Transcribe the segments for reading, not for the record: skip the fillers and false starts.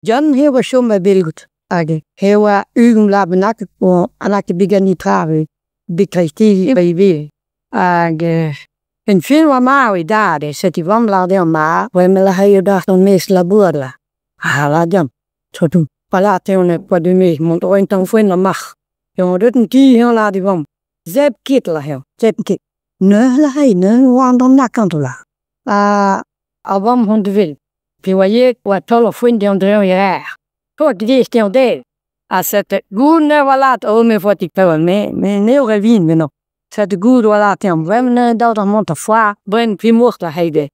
Jan hewa shoma bilgut. Age hewa labenak o anake bigani trave bikristi baby. Age en film wa maui dade seti wamla de ma wemela hayo dag dan mes laburla. Hala Jan. Sotu palate one padume mont ointan fuen la mag. Jongen duten ki heel la di wam. Zep kit la heel. Zep kit. Ne la hay ne wan dan nakantola. Album hond de wil. Puis voyez, wat tolle vrienden onder jaar. Tot die is die ondeel. Als het goed ne walat ome voor die peul me neo revin me no. Zet goed walat hem. We hebben dat dan monte fois bren puis mocht la heide.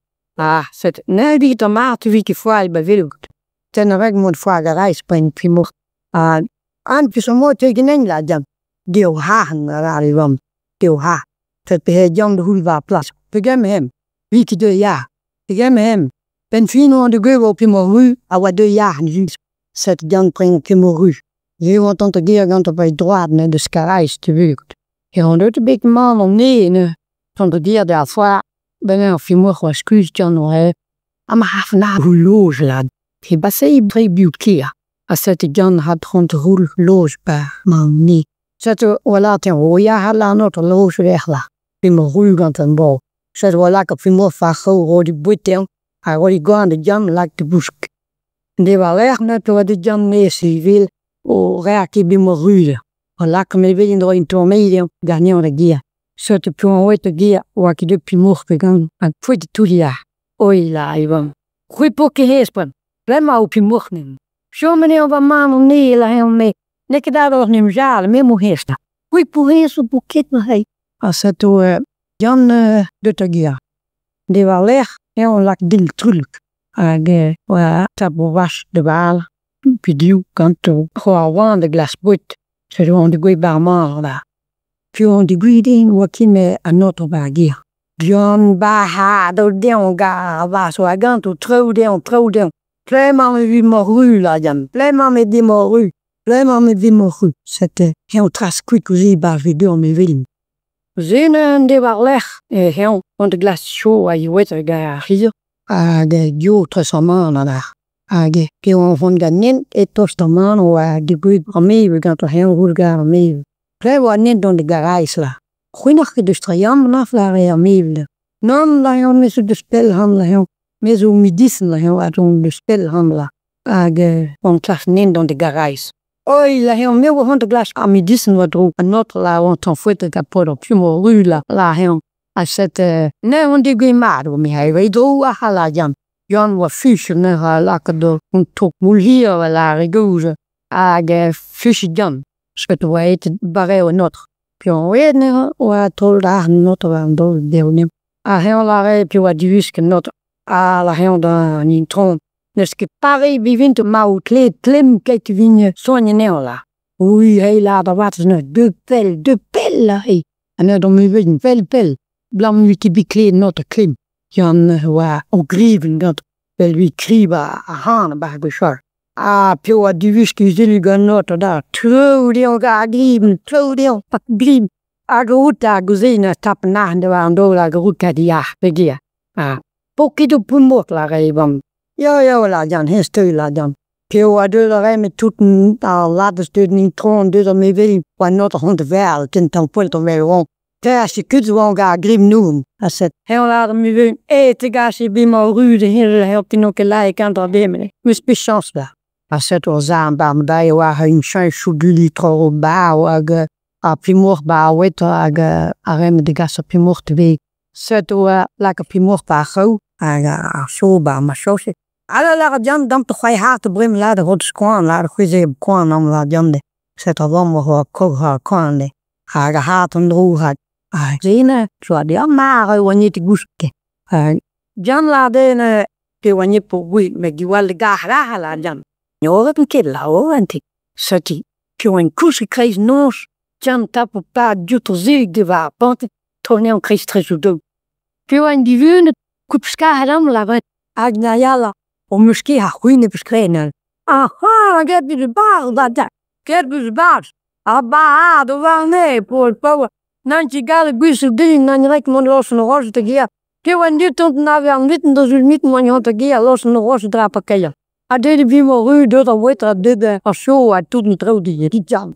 Zet ne die tomaten wie fois bij wilgt. Ten weg moet fois gereis bren puis mocht. Aan puis zo mooi tegen Engeland dan. Deel hagen rari wam. Deel ha. Zet bij Jan de Hulva plaats. Begem hem. Wie ki de ja. Begem hem. Ben fino aan de geuwe op je moru, a wat 2 jaar juist. Zet Jan brengt op je moru. Je wordt dan te keer gaan op je droit naar de skarijs te wukt. Je gaat uit een beetje man om nee, van de keer daarvoor ben je of je mocht wel excuus Jan nog hè. Maar hij vandaag hoe loos laat. Je basse drie buurt keer. Als zet Jan had gewoon te goed loos bij, maar nee. Zet we laten hoe ja had laat nog te loos weg la. Je moru gaan ten bal. Zet we lekker op je mocht van gauw die boete. Hij wordt gaan de Jan lijkt de busk. Die was erg net wat de Jan meestal wil. O raak je bij me ruide. O lekker me willen door in toermedium. Daar niet aan de geer. Zet de puur ooit de geer. Waar ik de pie mocht begaan. En voor de toedia. Oei la iwan. Goeie pokke heespen. Blijf maar op je mocht nemen. Zo meneer van man om nee la heel mee. Nekke daar nog niet zalen. Meer moet heesten. Goeie poe heespen boeket nog heen. Als het Jan de geer. Die was erg. Heel lak ding trulik. Tabu was de waal. Pidiu kanto. Gewoon waan de glas boet. Ze doen de goeie barman daar. Pion de goeie ding wakin me een noto bagia. Pion baha do deon ga was wa ganto trouw deon. Pleiman me wie moru la jam. Pleiman me di moru. Pleiman me wie moru. Zette heel tras quick zie ba video me willen. Zinnen die was leg. Heel want de glas show je weet ga hier. De jotre samana daar. Pion van ganin et tostaman wa de goeie armee we gaan toch heel goed gaan armee. Plei wa niet dan de garage la. Goeiedag de strajam naf la armee. Non la heel met de spelhandel heel. Met zo medicijn la heel uit de spelhandel. Want klas niet dan de garage. Oi la heel meer van de glas aan medicijn wat er een not la want dan voet ik kapot op je moru la heel. Als het nee want die goeie maat om mij weet hoe hala Jan. Jan was fusie ne lakker door een top moel hier wel la goze. Fusie Jan. Spet we eten bareo not. Pion weet ne wa tol daar not wa dol deel nem. Heel la repje wat die wiske not. La heel dan in tron. Dus ik pare wie vindt maar kleed klim kijk winje sonje neola. Oei heel la dat wat is nou de pel hey. En dan moet je pel. Blam wie die kleed not te klim. Jan wa ook grieven dat wel wie kriba haan bij beschar. Pio die whisky zilli gan not daar. Trouw die ga grieven, trouw die pak grieven. Goed daar gezien tappen na de waan dola goed die ja begeer. Pokkie op een mot la rijban. Ja la Jan heel stil la Jan. Pio de la rij met toeten laten sturen in troon dus me wil wat not hond wel ten dan punt om weer rond. Als je kunt gewoon gaan grieven noemen. Als het heel laat me wil eten gas je bij me rude heel helpt in ook een lijk aan dat ding. Met speciaals daar. Als het wel zijn bij je waar een chance jullie trouw bouw primor bouw weet arem de gas op primor te week. Zet we lekker primor gauw. Zo bouw maar zo zit. Alle laat Jan dan toch hij haat te brengen laat de rot squan laat goed ze kwam om laat Jan de. Zet er dan nog kook kwam de. Haat en droog had. Zine, zo die maar wanneer te guske. Jan laat de wanneer po wit met die wel de gahra laat Jan. Jo heb een keer lauw en tik. Zet die. Pio een kus kreeg nos. Jan tap op paar jutter ziek de waar. Want toneel kreeg stress dood. Pio een die wune kupska hadam laat. Agnayala. Om misschien haar goede beschrijven. Aha, ik heb je de baal dat. Ik heb je de baal. Abba, do wel nee, power. Nanti gale gusu ding nan rek mon los no roze te gia. Ke wan dit tot na weer mitten dat u niet mon hot te gia los no roze drapa kaya. A dit wie wel ruw, dat weet dat dit of zo, en toen trouwde je die jam.